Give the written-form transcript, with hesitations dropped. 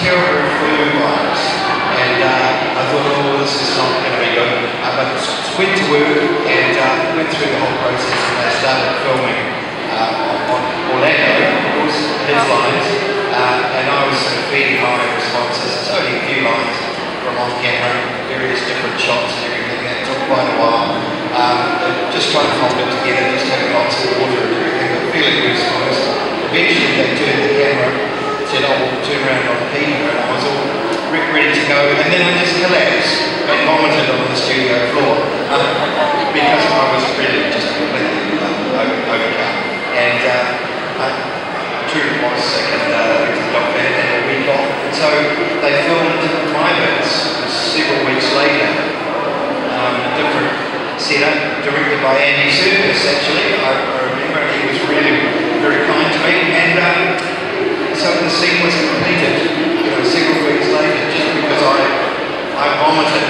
terrible flu virus, and I thought, oh, this is not going to be good. But went to work and went through the whole process, and they started filming on Orlando, of course, his lines, and I was sort of feeding my responses. It's only a few lines from on camera, various different shots and everything. That took quite a while. Just trying to hold it together, just having lots of water and everything, but feeling exposed. Eventually they turned the camera, said, oh, we'll turn around on Peter, and I was all ready to go, and then I just collapsed and vomited on the studio floor because I was really just completely overcome. And I truly was sick, and went to the doctor and had a week off. And so they filmed my bits several weeks later, a different setup, directed by Andy Serkis, actually. I remember he was really very kind to me, and so the scene was completed, several weeks later, just because I vomited.